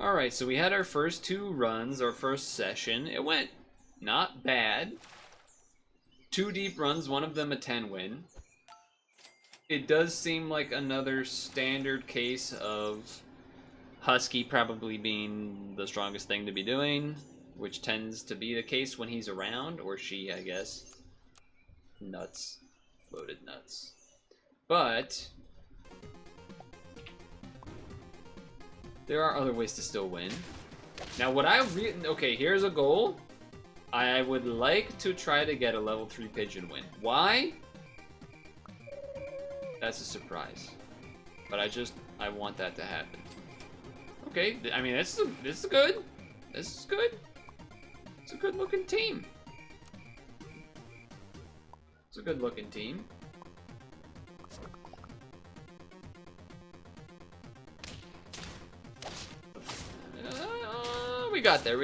Alright, so we had our first 2 runs, our first session. It went not bad. 2 deep runs, one of them a 10 win. It does seem like another standard case of Husky probably being the strongest thing to be doing, which tends to be the case when he's around, or she, I guess. Nuts. Loaded nuts. But there are other ways to still win. Now, what okay, here's a goal. I would like to try to get a level 3 pigeon win. Why? That's a surprise. But I want that to happen. Okay, I mean, this is good. This is good. It's a good looking team. It's a good looking team. We got there.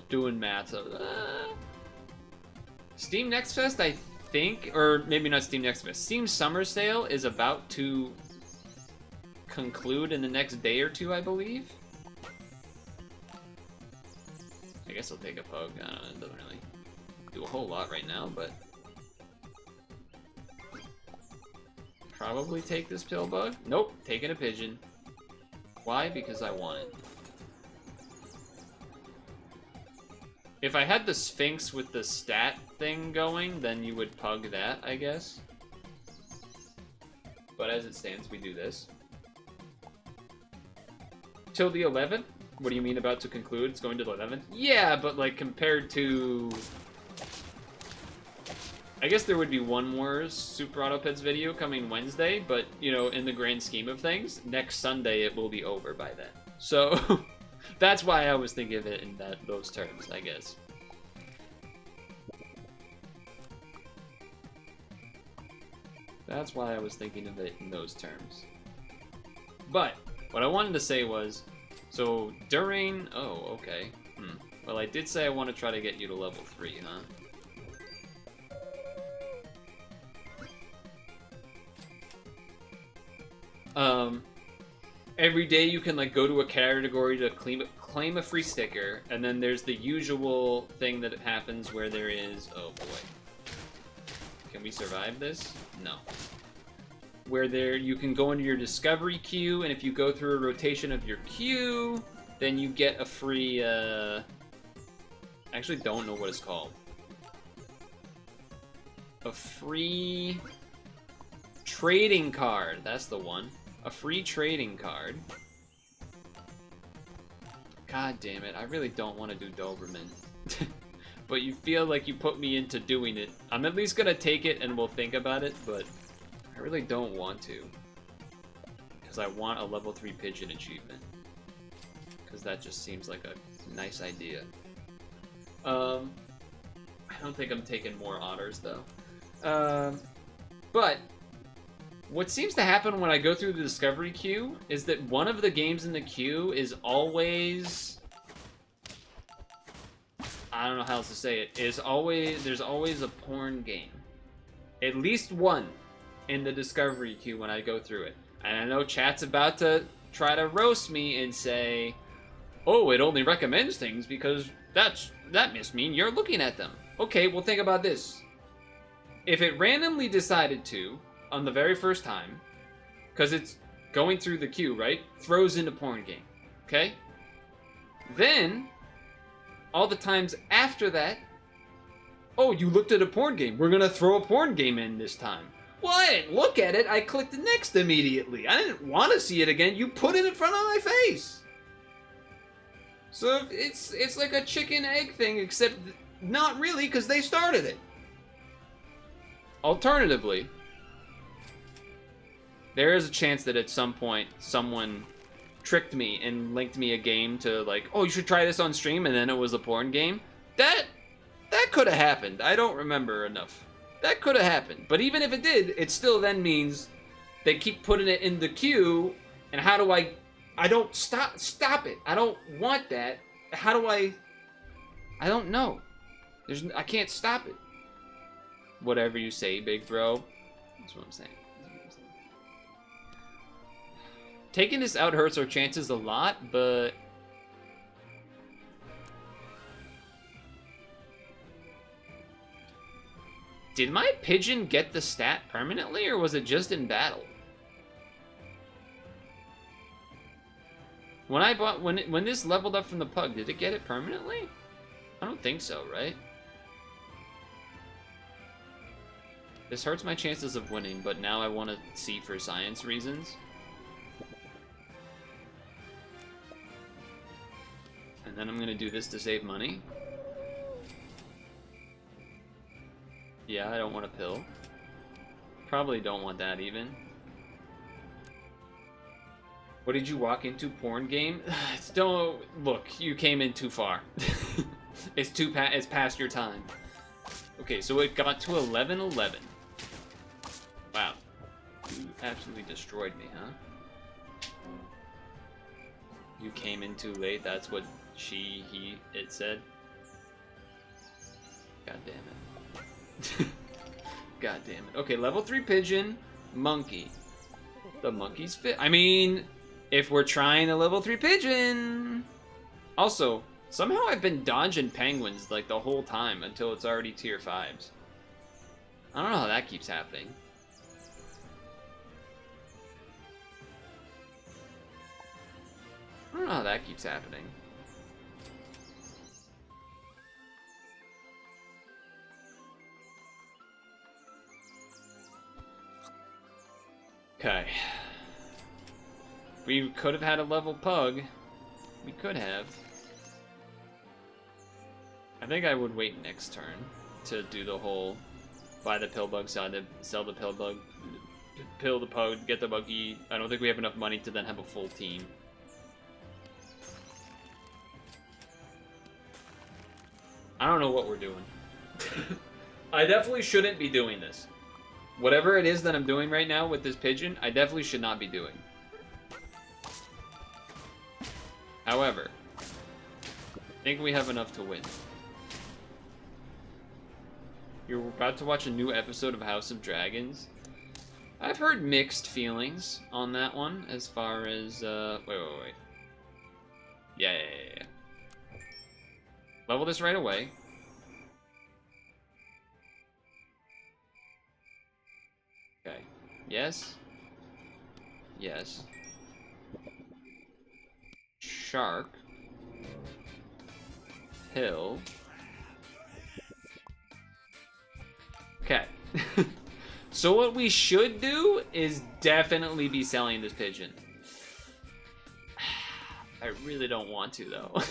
Doing math. Steam Next Fest, I think, or maybe not Steam Next Fest. Steam Summer Sale is about to conclude in the next day or 2, I believe. I guess I'll take a pug. I don't know, it doesn't really do a whole lot right now, but probably take this pill bug. Nope, taking a pigeon. Why? Because I want it. If I had the Sphinx with the stat thing going, then you would pug that, I guess. But as it stands, we do this. Till the 11th? What do you mean about to conclude? It's going to the 11th? Yeah, but like compared to... I guess there would be one more Super Auto Pets video coming Wednesday, but, you know, in the grand scheme of things, next Sunday it will be over by then. So, that's why I was thinking of it in those terms, I guess. That's why I was thinking of it in those terms. But, what I wanted to say was, so during... Oh, okay. Well, I did say I want to try to get you to level 3, huh? Every day you can like go to a category to claim a free sticker, and then there's the usual thing that happens where there is, oh boy, can we survive this? No. Where you can go into your discovery queue, and if you go through a rotation of your queue, then you get a free, I actually don't know what it's called. A free trading card, that's the one. A free trading card. God damn it, I really don't want to do Doberman. But you feel like you put me into doing it. I'm at least gonna take it and we'll think about it, but I really don't want to. Because I want a level 3 pigeon achievement. Because that just seems like a nice idea. I don't think I'm taking more otters though. But what seems to happen when I go through the discovery queue is that one of the games in the queue is always... I don't know how else to say it. There's always a porn game. At least one in the discovery queue when I go through it. And I know chat's about to try to roast me and say, oh, it only recommends things because that must mean you're looking at them. Okay, well think about this. If it randomly decided to, on the very first time, because it's going through the queue, right? Throws in a porn game, okay? Then, all the times after that, oh, you looked at a porn game. We're gonna throw a porn game in this time. Well, I didn't look at it. I clicked next immediately. I didn't want to see it again. You put it in front of my face. So it's like a chicken egg thing, except not really, because they started it. Alternatively, there is a chance that at some point someone tricked me and linked me a game to like, oh, you should try this on stream, and then it was a porn game. That could have happened. I don't remember enough. That could have happened. But even if it did, it still then means they keep putting it in the queue, and how do I don't stop it. I don't want that. How do I don't know. I can't stop it. Whatever you say, big bro. That's what I'm saying. taking this out hurts our chances a lot, but... Did my pigeon get the stat permanently, or was it just in battle? When I bought, when this leveled up from the pug, did it get it permanently? I don't think so, right? This hurts my chances of winning, but now I want to see for science reasons. And then I'm gonna do this to save money. Yeah, I don't want a pill. Probably don't want that even. What did you walk into? Porn game? Don't look. You came in too far. It's past your time. Okay, so it got to 11-11. Wow, you absolutely destroyed me, huh? You came in too late. That's what it said. God damn it. God damn it. Okay, level 3 pigeon, monkey. The monkey's fit. I mean, if we're trying a level 3 pigeon. Also, somehow I've been dodging penguins like the whole time until it's already tier 5s. I don't know how that keeps happening. I don't know how that keeps happening. Okay. We could have had a level pug. We could have. I think I would wait next turn to do the whole buy the pill bug, sell the pill bug, pill the pug, get the buggy. I don't think we have enough money to then have a full team. I don't know what we're doing. I definitely shouldn't be doing this. Whatever it is that I'm doing right now with this pigeon, I definitely should not be doing. However, I think we have enough to win. You're about to watch a new episode of House of Dragons. I've heard mixed feelings on that one as far as, wait. Yeah. Level this right away. Okay. Yes. Yes. Shark. Hill. Okay. So what we should do is definitely be selling this pigeon. I really don't want to, though.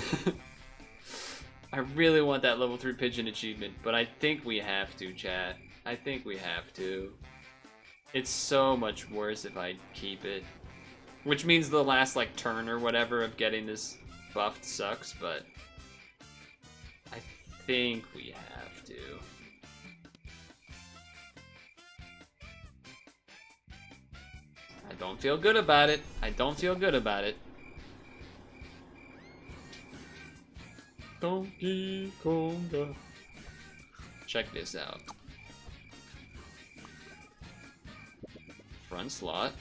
I really want that level 3 pigeon achievement, but I think we have to, chat. I think we have to. It's so much worse if I keep it. Which means the last, like, turn or whatever of getting this buffed sucks, but I think we have to. I don't feel good about it. I don't feel good about it. Donkey Konga. Check this out. Front slot.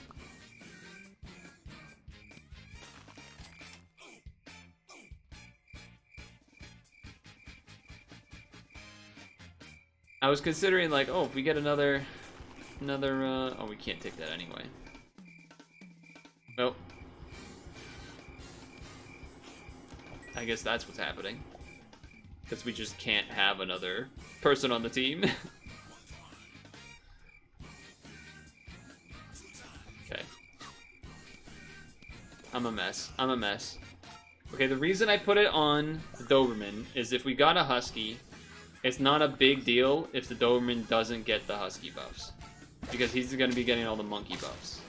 I was considering, like, oh, if we get another, oh, we can't take that anyway. Well, I guess that's what's happening. Because we just can't have another person on the team. Okay. I'm a mess. I'm a mess. Okay, the reason I put it on the Doberman is if we got a Husky, it's not a big deal if the Doberman doesn't get the Husky buffs. Because he's going to be getting all the monkey buffs.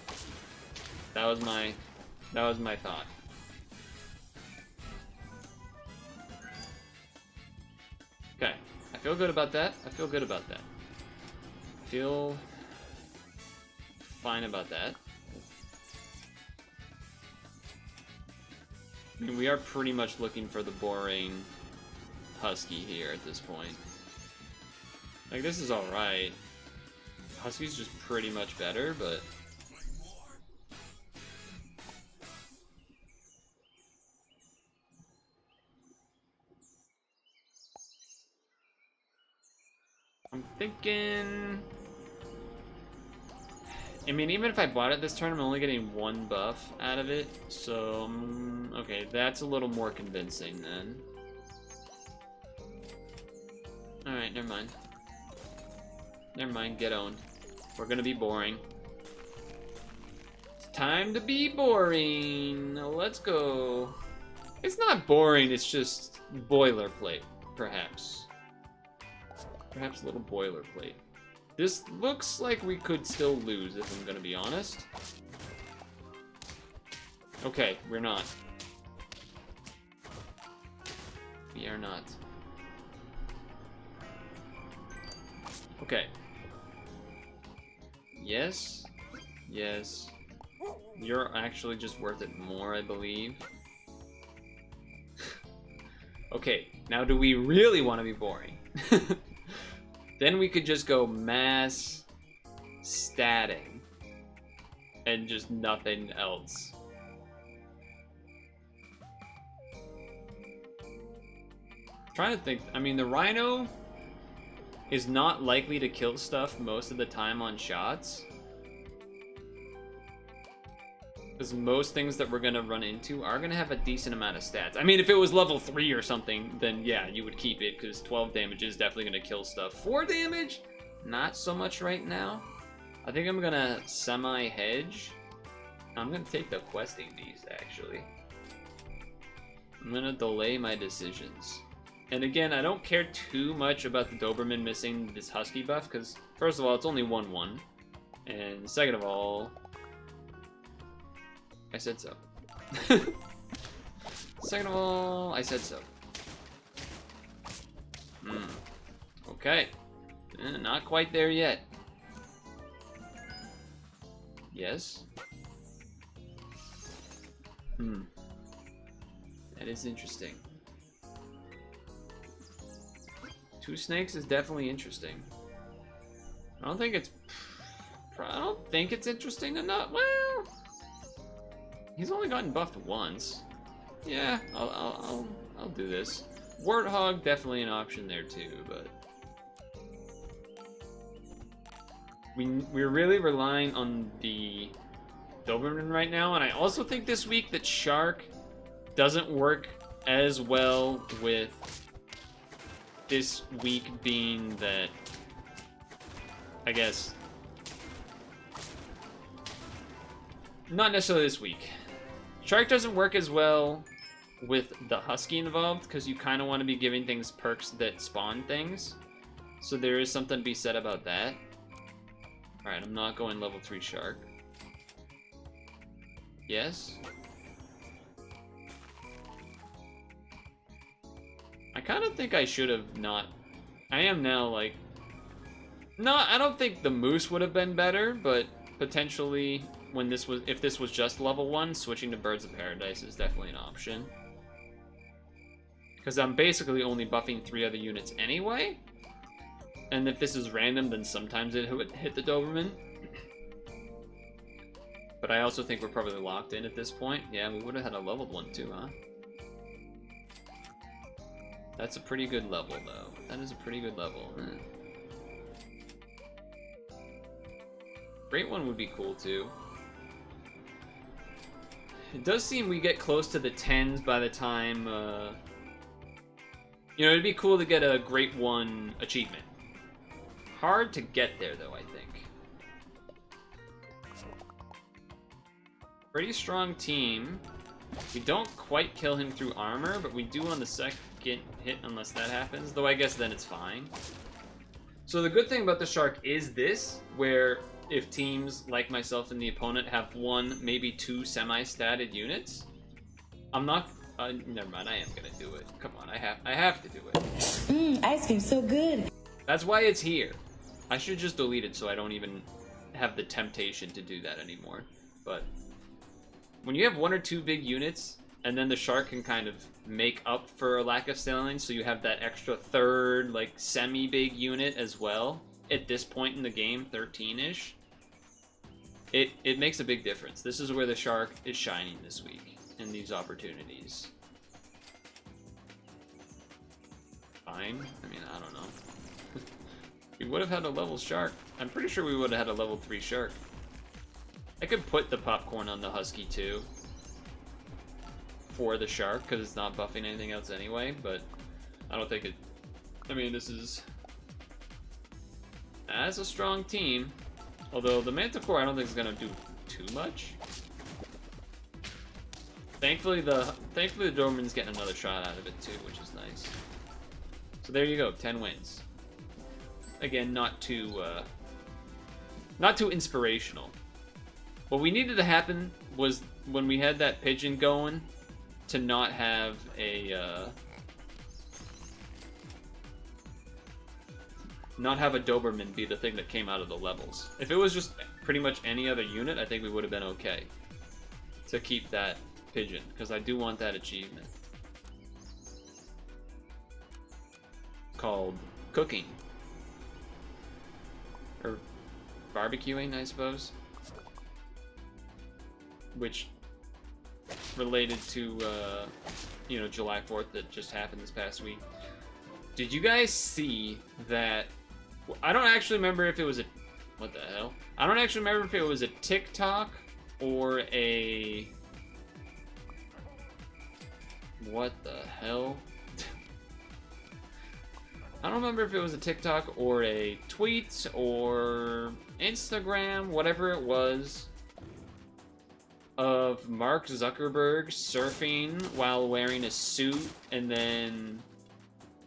That was my thought. Okay, I feel good about that. I feel good about that. I feel fine about that. I mean, we are pretty much looking for the boring Husky here at this point. Like, this is alright. Husky's just pretty much better, but I'm thinking... I mean, even if I bought it this turn, I'm only getting 1 buff out of it. So, okay, that's a little more convincing then. Alright, never mind. Never mind, get owned. We're gonna be boring. It's time to be boring. Let's go. It's not boring, it's just boilerplate, perhaps. Perhaps a little boilerplate. This looks like we could still lose, if I'm gonna be honest. Okay, we're not. We are not. Okay. Yes. Yes. You're actually just worth it more, I believe. Okay, now do we really want to be boring? Then we could just go mass statting and just nothing else. Trying to think, I mean, the Rhino is not likely to kill stuff most of the time on shots. Because most things that we're going to run into are going to have a decent amount of stats. I mean, if it was level 3 or something, then yeah, you would keep it, because 12 damage is definitely going to kill stuff. 4 damage? Not so much right now. I think I'm going to semi-hedge. I'm going to take the questing beast, actually. I'm going to delay my decisions. And again, I don't care too much about the Doberman missing this Husky buff, because first of all, it's only 1-1. And second of all... I said so. Second of all, I said so. Okay. Not quite there yet. Yes. That is interesting. 2 snakes is definitely interesting. I don't think it's interesting enough. Well, he's only gotten buffed once. Yeah, I'll do this. Warthog definitely an option there too, but we're really relying on the Doberman right now, and I also think this week that Shark doesn't work as well with this week being that, I guess, not necessarily this week. Shark doesn't work as well with the Husky involved because you kind of want to be giving things perks that spawn things. So there is something to be said about that. Alright, I'm not going level 3 Shark. Yes? I kind of think I should have not... I am now, like... No, I don't think the Moose would have been better, but potentially when this was... If this was just level 1, switching to Birds of Paradise is definitely an option. Because I'm basically only buffing 3 other units anyway. And if this is random, then sometimes it would hit the Doberman. But I also think we're probably locked in at this point. Yeah, we would have had a leveled one too, huh? That's a pretty good level, though. That is a pretty good level. Great one would be cool, too. It does seem we get close to the 10s by the time, you know, it'd be cool to get a Great One achievement. Hard to get there, though, I think. Pretty strong team. We don't quite kill him through armor, but we do on the second hit unless that happens, though I guess then it's fine. So the good thing about the Shark is this, where if teams like myself and the opponent have 1, maybe 2 semi-statted units, I'm not... never mind, I am gonna do it. Come on, I have to do it. Ice cream so good. That's why it's here. I should just delete it so I don't even have the temptation to do that anymore. But when you have 1 or 2 big units, and then the Shark can kind of make up for a lack of sailing, so you have that extra third, like, semi-big unit as well, at this point in the game, 13-ish, it makes a big difference. This is where the Shark is shining this week, in these opportunities. Fine? I mean, I don't know. We would have had a level shark. I'm pretty sure we would have had a level 3 shark. I could put the popcorn on the husky too. For the shark, because it's not buffing anything else anyway, but I don't think it... I mean, this is... As a strong team, although the Manticore I don't think is going to do too much. Thankfully the Doberman's getting another shot out of it too, which is nice. So there you go, 10 wins. Again, not too inspirational. What we needed to happen was when we had that pigeon going, to not have a Doberman be the thing that came out of the levels. If it was just pretty much any other unit, I think we would have been okay to keep that pigeon, because I do want that achievement called cooking or barbecuing, I suppose, which related to you know, July 4th that just happened this past week. Did you guys see that? I don't actually remember if it was a... What the hell? I don't actually remember if it was a TikTok or a... What the hell? I don't remember if it was a TikTok or a tweet or Instagram, whatever it was, of Mark Zuckerberg surfing while wearing a suit and then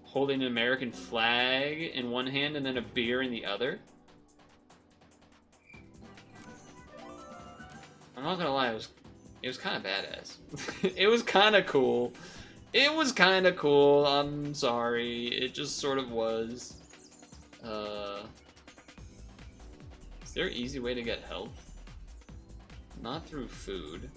holding an American flag in one hand and then a beer in the other. I'm not gonna lie, it was kind of badass. It was kind of cool. It was kind of cool. I'm sorry. It just sort of was. Is there an easy way to get health? Not through food.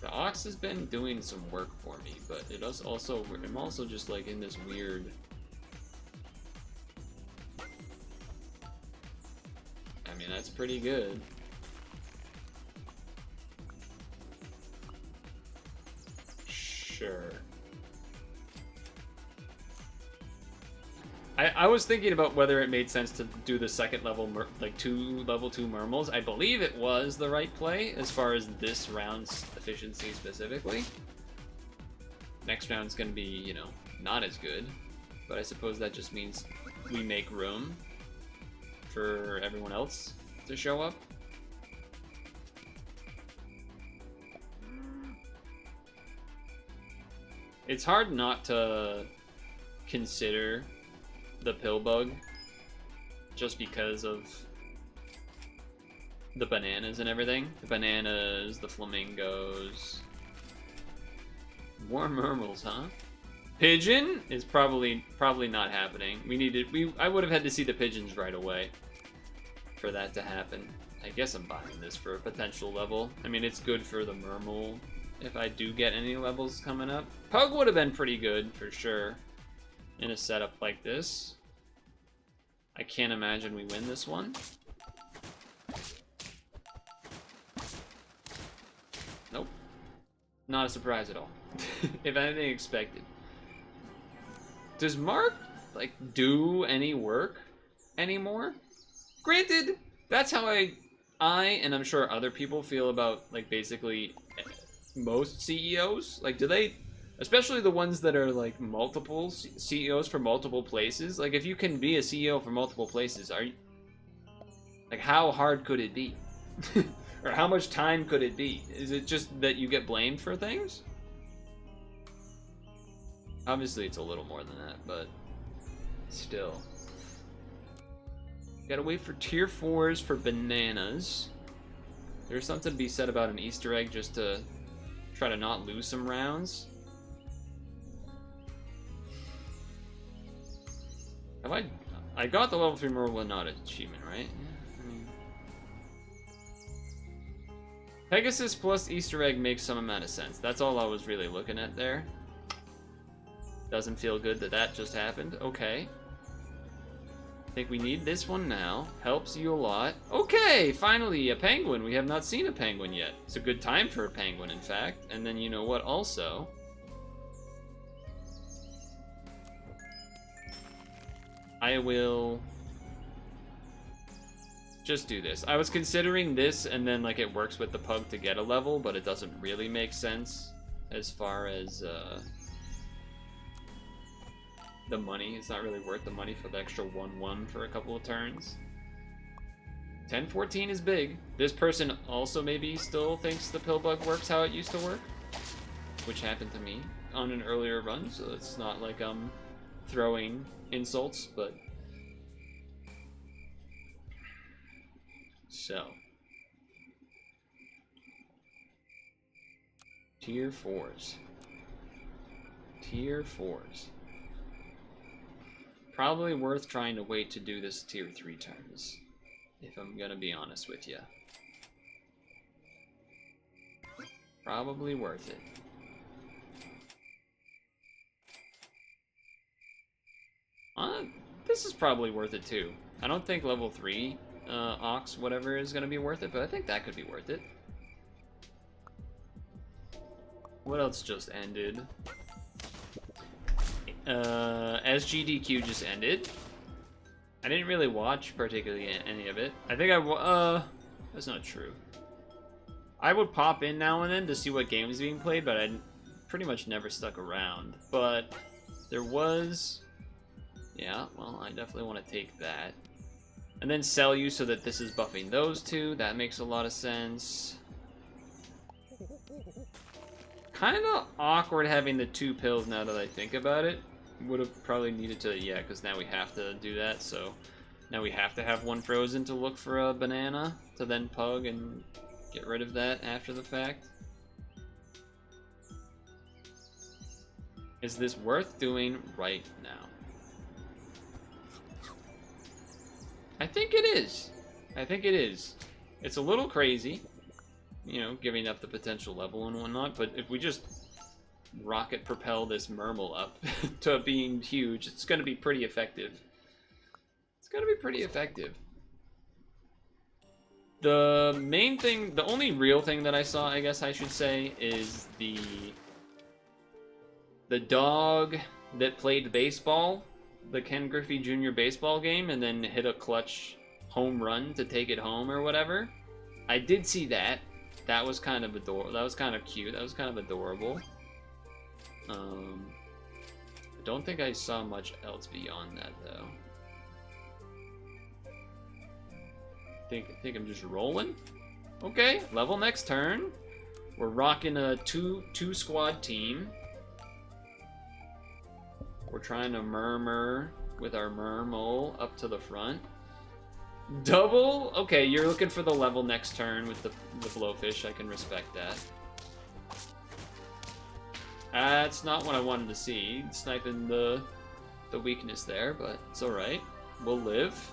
The ox has been doing some work for me, but it does also. I'm also just like in this weird. I mean, that's pretty good. Sure. I was thinking about whether it made sense to do the second level, like level 2 Mermals. I believe it was the right play as far as this round's efficiency specifically. Next round's gonna be, you know, not as good, but I suppose that just means we make room for everyone else to show up. It's hard not to consider the pill bug just because of the bananas and everything. The bananas, the flamingos. More Mermals, huh? Pigeon is probably not happening. I would have had to see the pigeons right away for that to happen. I guess I'm buying this for a potential level. I mean, it's good for the Mermal if I do get any levels coming up. Pug would have been pretty good for sure in a setup like this. I can't imagine we win this one. Nope. Not a surprise at all. If anything, expected. Does Mark, like, do any work anymore? Granted, that's how I and I'm sure other people feel about, like, basically most CEOs. Like, do they... Especially the ones that are like multiple CEOs for multiple places. Like if you can be a CEO for multiple places, are you, like, how hard could it be? Or how much time could it be? Is it just that you get blamed for things? Obviously it's a little more than that, but still. Gotta wait for tier 4s for bananas. There's something to be said about an Easter egg just to try to not lose some rounds. Have I got the level 3 Merle not achievement, right? Yeah, I mean... Pegasus plus Easter egg makes some amount of sense. That's all I was really looking at there. Doesn't feel good that that just happened. Okay. I think we need this one now. Helps you a lot. Okay, finally a penguin. We have not seen a penguin yet. It's a good time for a penguin, in fact. And then you know what also? I will just do this. I was considering this, and then like it works with the pug to get a level, but it doesn't really make sense as far as the money. It's not really worth the money for the extra 1-1 for a couple of turns. 10-14 is big. This person also maybe still thinks the pill bug works how it used to work, which happened to me on an earlier run, so it's not like I'm throwing insults, but so tier 4s. Tier 4s. Probably worth trying to wait to do this tier 3 turns, if I'm gonna be honest with you. Probably worth it. This is probably worth it too. I don't think level 3 Ox whatever is gonna be worth it, but I think that could be worth it. What else just ended? SGDQ just ended. I didn't really watch particularly any of it. I think that's not true. I would pop in now and then to see what game is being played, but I pretty much never stuck around. But there was, yeah, well, I definitely want to take that. And then sell you so that this is buffing those two. That makes a lot of sense. Kind of awkward having the 2 pills now that I think about it. Would have probably needed to, yeah, because now we have to do that, so now we have to have 1 frozen to look for a banana to then pug and get rid of that after the fact. Is this worth doing right now? I think it is. I think it is. It's a little crazy, you know, giving up the potential level and whatnot, but if we just rocket propel this Mermal up to being huge, it's going to be pretty effective. It's going to be pretty effective. The main thing, the only real thing that I saw, I guess I should say, is the dog that played baseball, the Ken Griffey Jr. baseball game, and then hit a clutch home run to take it home or whatever. I did see that. That was kind of adorable. That was kind of cute. That was kind of adorable. I don't think I saw much else beyond that though. I think I'm just rolling. Okay, level next turn. We're rocking a two squad team. We're trying to murmur with our Mermal up to the front. Double? Okay, you're looking for the level next turn with the blowfish. I can respect that. That's not what I wanted to see. Sniping the weakness there, but it's alright. We'll live.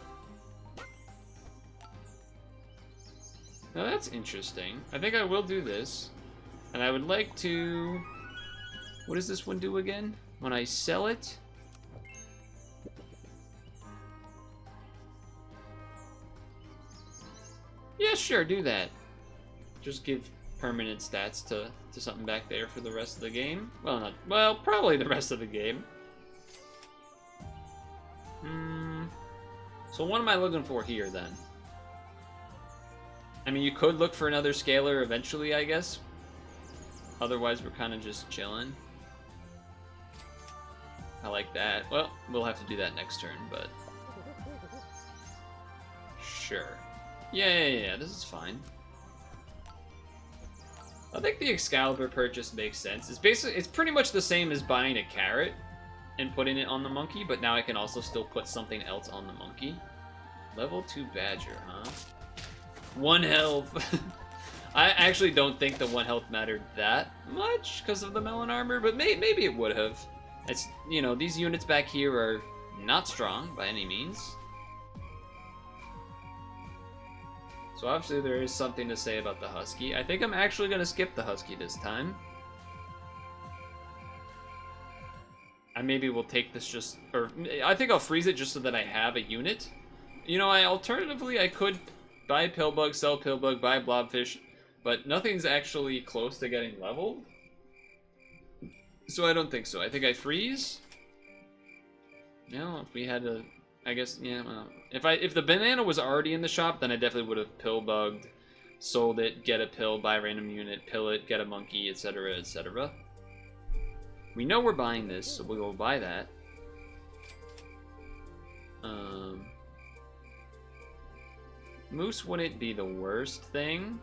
Now that's interesting. I think I will do this. And I would like to... What does this one do again? When I sell it... Yeah, sure, do that. Just give permanent stats to something back there for the rest of the game. Well, probably the rest of the game. So what am I looking for here, then? I mean, you could look for another scaler eventually, I guess. Otherwise, we're kind of just chilling. I like that. Well, we'll have to do that next turn, but... Sure. Yeah, this is fine. I think the Excalibur purchase makes sense. It's pretty much the same as buying a carrot and putting it on the monkey, but now I can also still put something else on the monkey. Level 2 Badger, huh? 1 health. I actually don't think the 1 health mattered that much because of the melon armor, but maybe it would have. It's, you know, these units back here are not strong by any means. So obviously there is something to say about the Husky. I think I'm actually going to skip the Husky this time. I maybe will take this just... Or I think I'll freeze it just so that I have a unit. You know, alternatively, I could buy Pillbug, sell Pillbug, buy Blobfish, but nothing's actually close to getting leveled. So I don't think so. I think I freeze. You know, if we had a... I guess, yeah, well, if the banana was already in the shop, then I definitely would have pill bugged, sold it, get a pill, buy a random unit, pill it, get a monkey, etc., etc. We know we're buying this, so we will buy that. Moose wouldn't be the worst thing.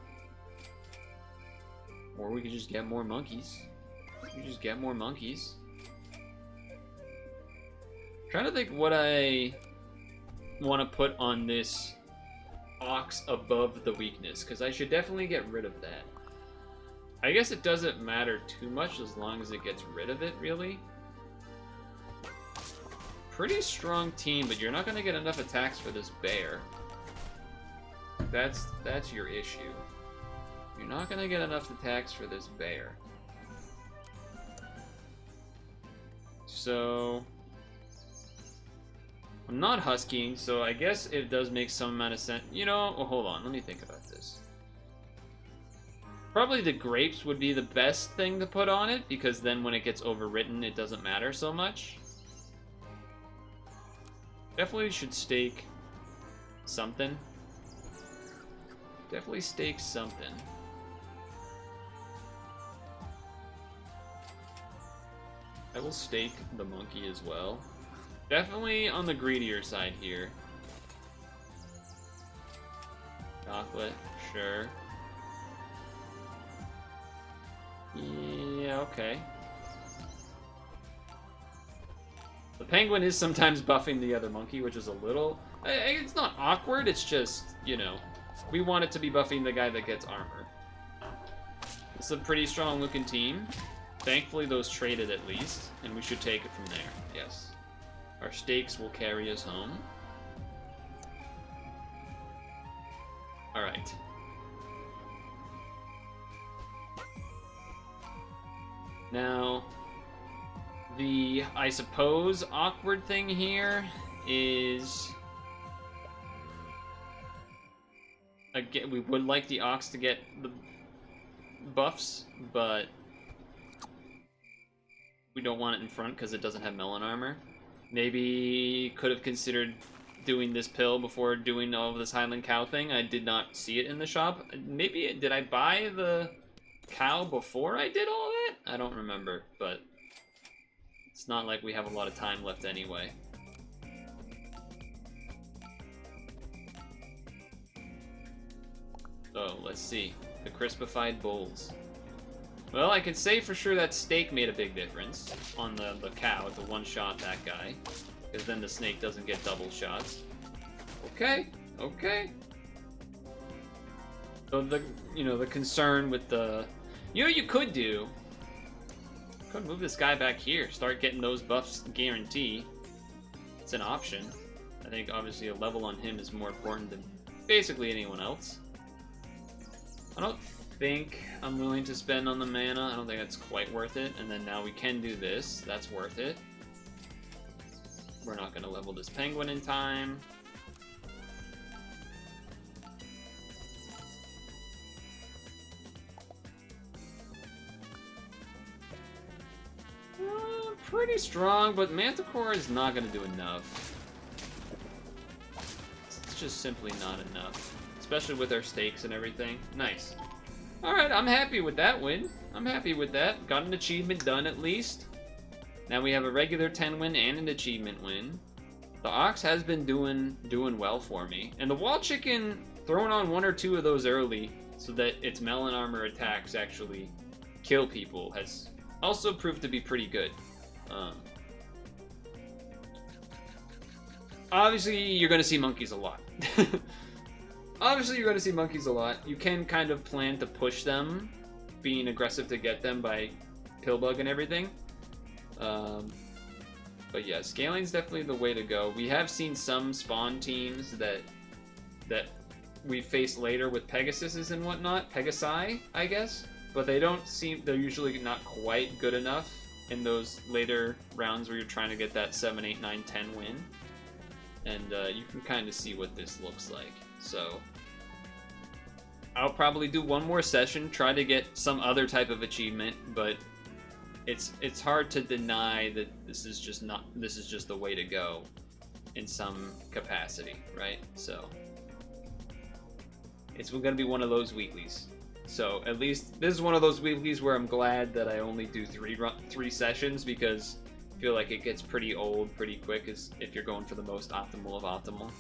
Or we could just get more monkeys. We could just get more monkeys. I'm trying to think what I want to put on this ox above the weakness, because I should definitely get rid of that. I guess it doesn't matter too much as long as it gets rid of it, really. Pretty strong team, but you're not going to get enough attacks for this bear. That's your issue. You're not going to get enough attacks for this bear. So I'm not huskying, so I guess it does make some amount of sense. You know, oh, hold on, let me think about this. Probably the grapes would be the best thing to put on it, because then when it gets overwritten, it doesn't matter so much. Definitely should stake something. Definitely stake something. I will stake the monkey as well. Definitely on the greedier side here. Chocolate, sure. Yeah, okay. The penguin is sometimes buffing the other monkey, which is a little... It's not awkward, it's just, you know, we want it to be buffing the guy that gets armor. It's a pretty strong looking team. Thankfully those traded at least, and we should take it from there, yes. Our stakes will carry us home. Alright. Now, the, I suppose, awkward thing here is... Again, we would like the ox to get the buffs, but we don't want it in front because it doesn't have melon armor. Maybe could have considered doing this pill before doing all of this Highland cow thing. I did not see it in the shop. Maybe, did I buy the cow before I did all of it? I don't remember, but it's not like we have a lot of time left anyway. So, let's see. The crispified bulls. Well, I can say for sure that steak made a big difference on the cow, the one shot that guy. Because then the snake doesn't get double shots. Okay, okay. So the, you know, the concern with the... You know what you could do? Could move this guy back here. Start getting those buffs guarantee. It's an option. I think obviously a level on him is more important than basically anyone else. I don't think I'm willing to spend on the mana. I don't think that's quite worth it. And then now we can do this. That's worth it. We're not going to level this penguin in time. Pretty strong, but Manticore is not going to do enough. It's just simply not enough. Especially with our stakes and everything. Nice. Alright, I'm happy with that win. I'm happy with that. Got an achievement done at least. Now we have a regular 10 win and an achievement win. The Ox has been doing well for me. And the Wall Chicken, throwing on one or two of those early so that its melon armor attacks actually kill people has also proved to be pretty good. Obviously, you're going to see monkeys a lot. Obviously, you're going to see monkeys a lot. You can kind of plan to push them, being aggressive to get them by pillbug and everything. But yeah, scaling's definitely the way to go. We have seen some spawn teams that we face later with Pegasuses and whatnot. Pegasi, I guess. But they don't seem... They're usually not quite good enough in those later rounds where you're trying to get that 7, 8, 9, 10 win. And you can kind of see what this looks like. So I'll probably do one more session, try to get some other type of achievement, but it's hard to deny that this is just the way to go. in some capacity, right? So it's going to be one of those weeklies. So at least this is one of those weeklies where I'm glad that I only do three sessions, because I feel like it gets pretty old pretty quick if you're going for the most optimal of optimal.